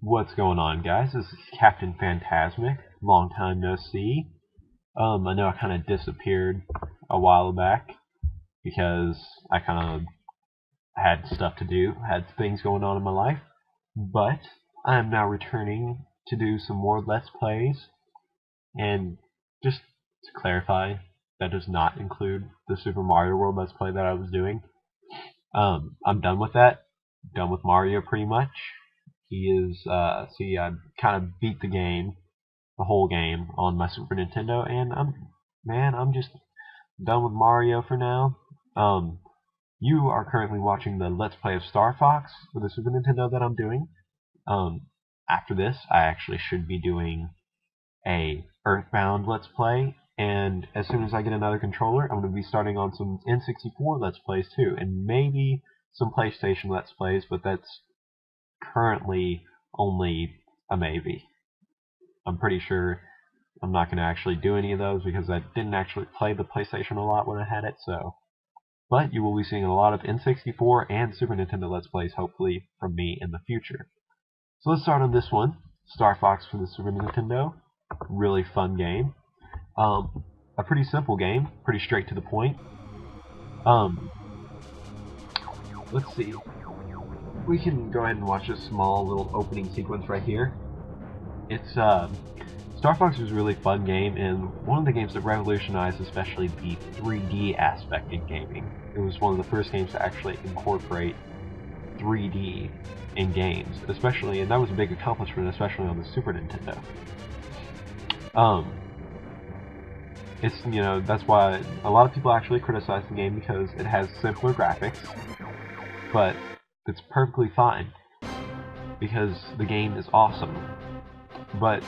What's going on, guys? This is Captain Phantasmic. Long time no see. I know I kind of disappeared a while back because I kind of had stuff to do, had things going on in my life, but I am now returning to do some more Let's Plays, and just to clarify, that does not include the Super Mario World Let's Play that I was doing. I'm done with that. Done with Mario pretty much. He is, see, I kind of beat the whole game on my Super Nintendo, and I'm just done with Mario for now. You are currently watching the Let's Play of Star Fox for the Super Nintendo that I'm doing. After this, I actually should be doing a Earthbound Let's Play, and as soon as I get another controller, I'm going to be starting on some N64 Let's Plays too, and maybe some PlayStation Let's Plays, but that's currently only a maybe. I'm pretty sure I'm not going to actually do any of those because I didn't actually play the PlayStation a lot when I had it, so. But you will be seeing a lot of N64 and Super Nintendo Let's Plays, hopefully, from me in the future. So let's start on this one, Star Fox for the Super Nintendo. Really fun game. A pretty simple game, pretty straight to the point. Let's see. We can go ahead and watch a small little opening sequence right here. It's Star Fox was a really fun game, and one of the games that revolutionized especially the 3D aspect in gaming. It was one of the first games to actually incorporate 3D in games, especially, and that was a big accomplishment, especially on the Super Nintendo. It's, that's why a lot of people actually criticize the game because it has simpler graphics, but it's perfectly fine because the game is awesome. But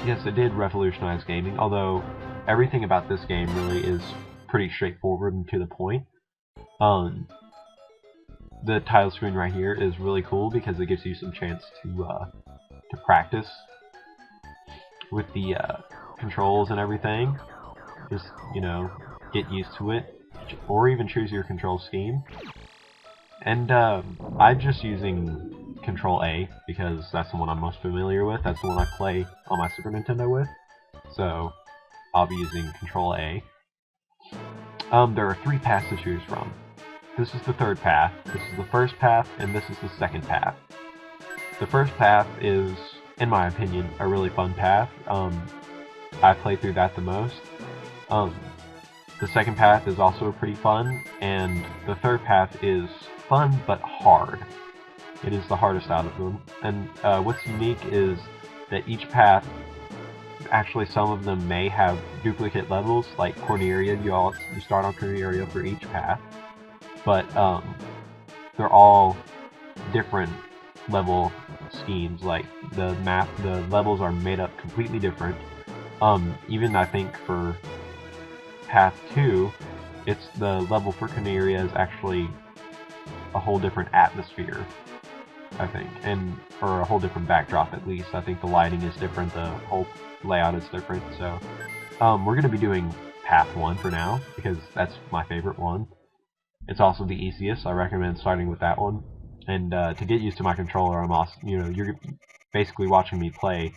yes, it did revolutionize gaming, although everything about this game really is pretty straightforward and to the point. The title screen right here is really cool because it gives you some chance to practice with the controls and everything. Just, get used to it, or even choose your control scheme. And I'm just using Control A because that's the one I'm most familiar with. That's the one I play on my Super Nintendo with. So I'll be using Control A. There are 3 paths to choose from. This is the third path, this is the first path, and this is the second path. The first path is, in my opinion, a really fun path. I play through that the most. The second path is also pretty fun, and the third path is fun but hard. It is the hardest out of them. And what's unique is that each path, actually some of them may have duplicate levels, like Corneria. You start on Corneria for each path, but they're all different level schemes. Like the levels are made up completely different. Even I think for Path 2, it's the level for Corneria is actually a whole different atmosphere, I think, or a whole different backdrop at least. I think the lighting is different, the whole layout is different, so we're going to be doing Path 1 for now, because that's my favorite one. It's also the easiest, so I recommend starting with that one. And to get used to my controller, I'm also, you're basically watching me play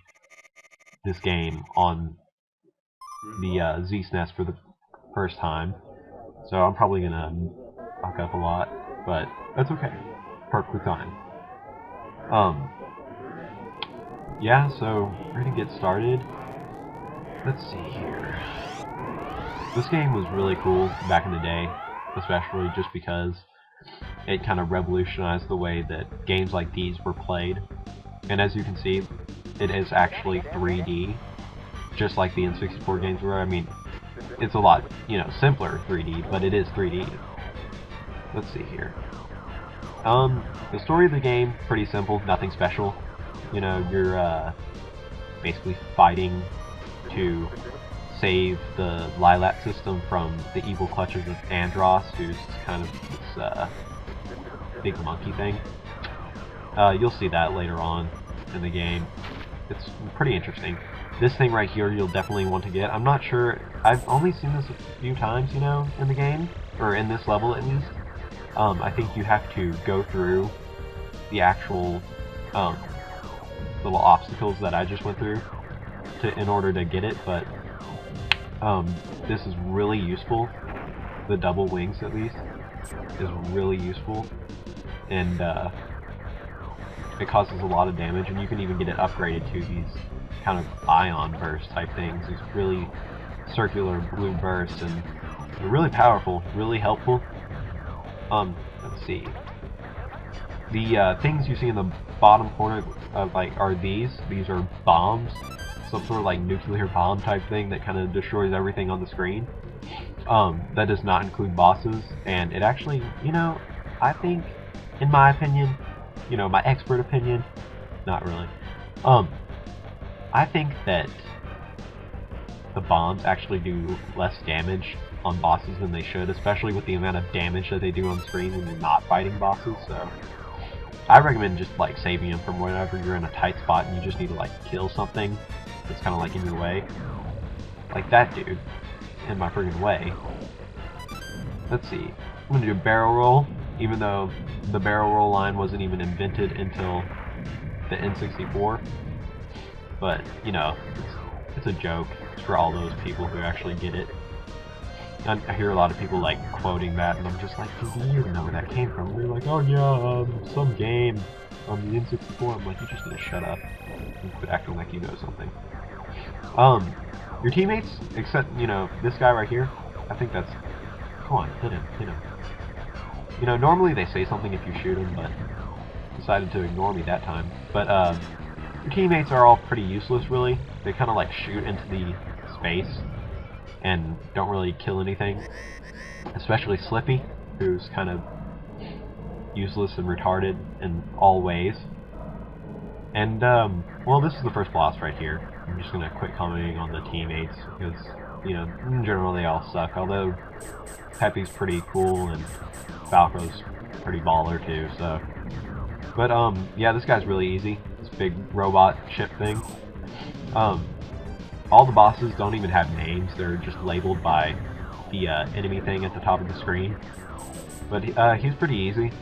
this game on the Z-SNES for the first time, so I'm probably going to fuck up a lot, but that's okay. Perfectly fine. Yeah, so we're gonna get started. Let's see here. This game was really cool back in the day, especially just because it kind of revolutionized the way that games like these were played. And as you can see, it is actually 3D, just like the N64 games were. I mean, it's a lot, simpler 3D, but it is 3D. Let's see here. The story of the game, pretty simple, nothing special. You're basically fighting to save the Lilat system from the evil clutches of Andross, who's kind of this big monkey thing. You'll see that later on in the game. It's pretty interesting. This thing right here you'll definitely want to get. I'm not sure, I've only seen this a few times, in the game, or in this level at least. I think you have to go through the actual little obstacles that I just went through in order to get it, but this is really useful. The double wings, at least, is really useful, and it causes a lot of damage, and you can even get it upgraded to these kind of ion burst type things, these really circular blue bursts, and they're really powerful, really helpful. Let's see. The things you see in the bottom corner of are these. These are bombs, some sort of like nuclear bomb type thing that kind of destroys everything on the screen. That does not include bosses, and it actually, you know, I think, in my opinion, you know, my expert opinion, not really. I think that the bombs actually do less damage on bosses than they should, especially with the amount of damage that they do on screen when you're not fighting bosses, so I recommend just like saving them from whenever you're in a tight spot and you just need to like kill something that's kind of like in your way. Like that dude in my friggin' way. Let's see. I'm gonna do a barrel roll, even though the barrel roll line wasn't even invented until the N64. But, you know, it's a joke. It's for all those people who actually get it. I hear a lot of people like quoting that, and I'm just like, do you even know where that came from? They're like, oh yeah, some game on the N64. I'm like, you just need to shut up and quit acting like you know something. Your teammates, except, you know, this guy right here, I think that's, come on, hit him. You know, normally they say something if you shoot him, but decided to ignore me that time. But, your teammates are all pretty useless, really. They kind of like shoot into the space and don't really kill anything. Especially Slippy, who's kind of useless and retarded in all ways. And, well, this is the first boss right here. I'm just gonna quit commenting on the teammates, because, you know, in general they all suck, although Peppy's pretty cool, and Falco's pretty baller too, so. But, yeah, this guy's really easy. This big robot ship thing. All the bosses don't even have names, they're just labeled by the enemy thing at the top of the screen. But he's pretty easy.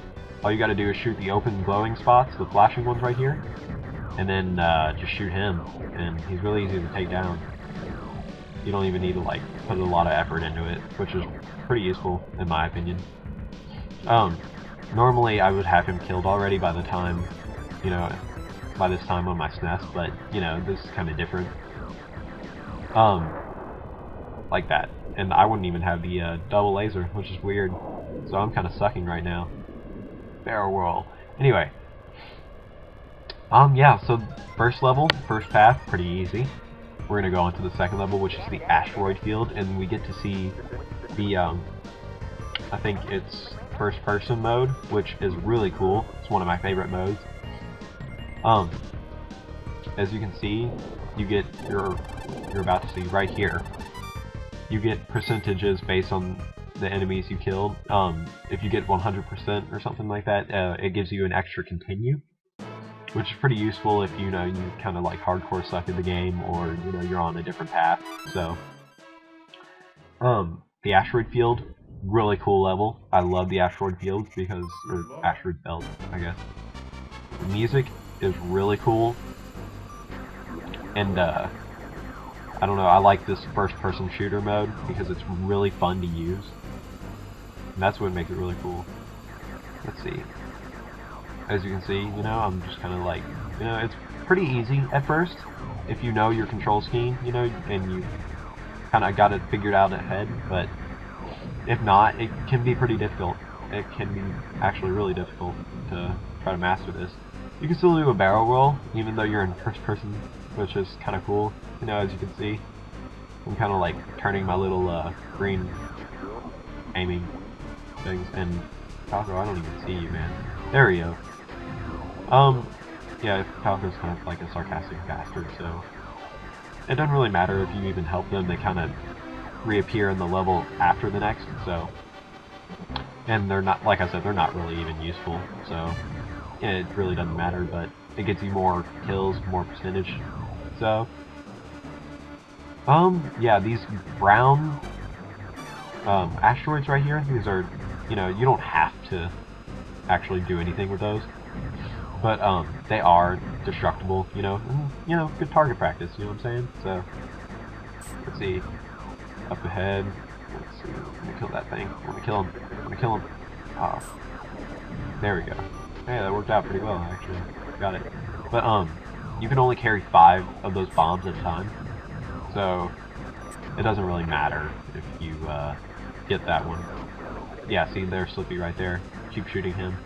All you gotta do is shoot the open glowing spots, the flashing ones right here, and then just shoot him, and he's really easy to take down. You don't even need to like put a lot of effort into it, which is pretty useful in my opinion. Normally I would have him killed already by the time, you know, by this time on my SNES, but you know, this is kind of different. Like that. And I wouldn't even have the double laser, which is weird. So I'm kind of sucking right now. Barrel roll. Anyway. Yeah, so first level, first path, pretty easy. We're gonna go on to the second level, which is the asteroid field, and we get to see the, I think it's first person mode, which is really cool. It's one of my favorite modes. As you can see, you get you're about to see right here. You get percentages based on the enemies you killed. If you get 100% or something like that, it gives you an extra continue, which is pretty useful if you know you kind of like hardcore suck at the game, or you know you're on a different path. So, the asteroid field, really cool level. I love the asteroid fields because, or asteroid belt, I guess. The music is really cool. And, I don't know, I like this first-person shooter mode because it's really fun to use. And that's what makes it really cool. Let's see. As you can see, you know, I'm just kind of like, you know, it's pretty easy at first if you know your control scheme, you know, and you kind of got it figured out ahead, but if not, it can be pretty difficult. It can be actually really difficult to try to master this. You can still do a barrel roll, even though you're in first person, which is kind of cool. You know, as you can see, I'm kind of like turning my little green aiming things, and Falco, I don't even see you, man. There we go. Yeah, Falco's kind of like a sarcastic bastard, so it doesn't really matter if you even help them. They kind of reappear in the level after the next, so, and they're not, like I said, they're not really even useful, so it really doesn't matter, but it gets you more kills, more percentage. So, yeah, these brown asteroids right here, these are, you know, you don't have to actually do anything with those, but they are destructible, you know, and, you know, good target practice, you know what I'm saying? So, let's see, up ahead, let's see, I'm gonna kill that thing, I'm gonna kill him, I'm gonna kill him, oh, there we go. Hey, that worked out pretty well, actually, got it. But, you can only carry 5 of those bombs at a time, so it doesn't really matter if you, get that one. Yeah, see, there's Slippy right there, keep shooting him.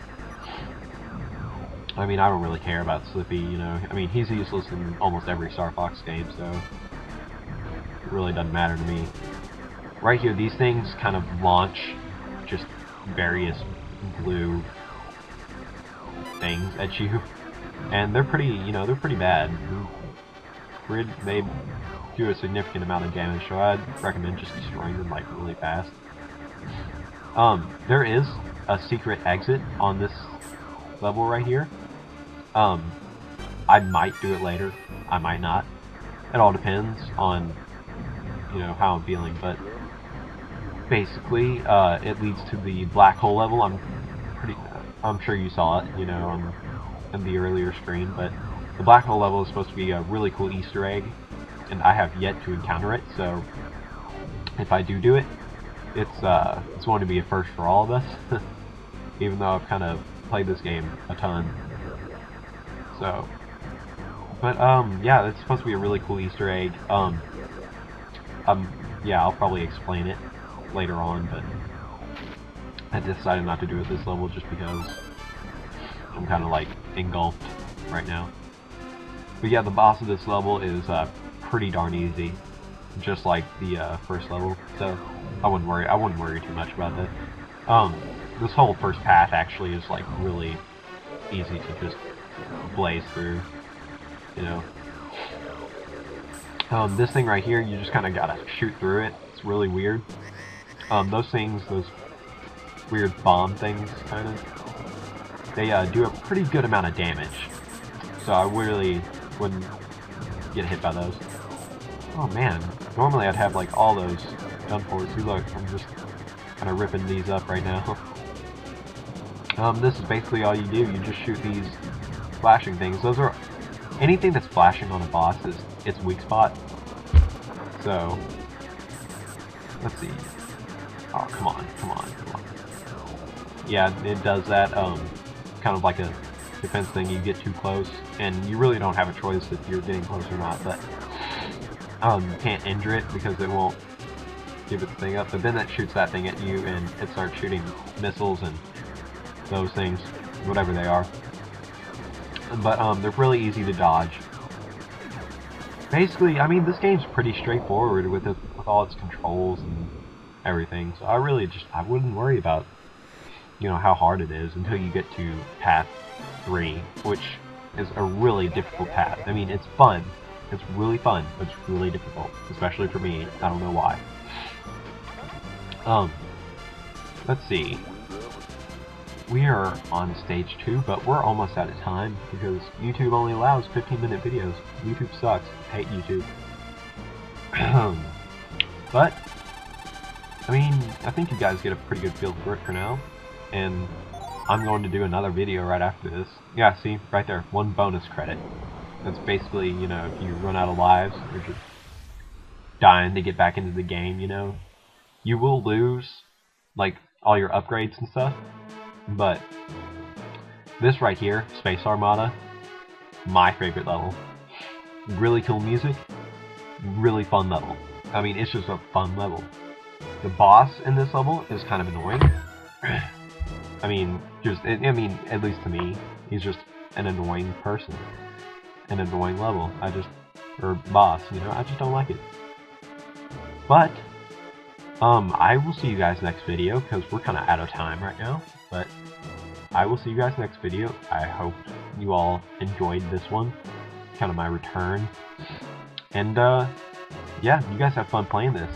I mean, I don't really care about Slippy, you know. I mean, he's useless in almost every Star Fox game, so it really doesn't matter to me. Right here, these things kind of launch just various blue things at you, and they're pretty, you know, they're pretty bad. They do a significant amount of damage, so I'd recommend just destroying them like really fast. There is a secret exit on this level right here. I might do it later, I might not. It all depends on, you know, how I'm feeling, but basically, it leads to the black hole level. I'm sure you saw it, you know, on the earlier screen, but the black hole level is supposed to be a really cool Easter egg, and I have yet to encounter it, so if I do it, it's going to be a first for all of us, even though I've kind of played this game a ton. So, but yeah, it's supposed to be a really cool Easter egg. Yeah, I'll probably explain it later on, but I decided not to do it this level just because I'm kind of like engulfed right now. But yeah, the boss of this level is pretty darn easy, just like the first level. So I wouldn't worry too much about that. This whole first path actually is like really easy to just blaze through, you know. This thing right here, you just kind of gotta shoot through it. It's really weird. Those things, those weird bomb things, kind of, they do a pretty good amount of damage. So I really wouldn't get hit by those. Oh man, normally I'd have like all those done for. See, look, I'm just kind of ripping these up right now. This is basically all you do. You just shoot these flashing things. Those are anything that's flashing on a boss is its weak spot. So let's see. Oh, come on. Yeah, it does that. Kind of like a defense thing. You get too close, and you really don't have a choice if you're getting close or not. But you can't injure it because it won't give its thing up. But then it shoots that thing at you, and it starts shooting missiles and those things, whatever they are. But they're really easy to dodge. Basically, I mean, this game's pretty straightforward with all its controls and everything. So I wouldn't worry about, you know, how hard it is until you get to path 3, which is a really difficult path. I mean, it's fun. It's really fun, but it's really difficult, especially for me. I don't know why. Let's see. We are on stage 2, but we're almost out of time because YouTube only allows 15-minute videos. YouTube sucks. I hate YouTube. But, I mean, I think you guys get a pretty good feel for it for now. And I'm going to do another video right after this. Yeah, see, right there, 1 bonus credit. That's basically, you know, if you run out of lives, or just dying to get back into the game, you know, you will lose, like, all your upgrades and stuff. But this right here, Space Armada, my favorite level. Really cool music, really fun level. I mean, it's just a fun level. The boss in this level is kind of annoying. I mean, at least to me, he's just an annoying person. An annoying level. Or boss, you know, I just don't like it. But, I will see you guys next video, because we're kind of out of time right now. But I will see you guys next video. I hope you all enjoyed this one. Kind of my return. And, yeah, you guys have fun playing this.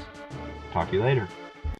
Talk to you later.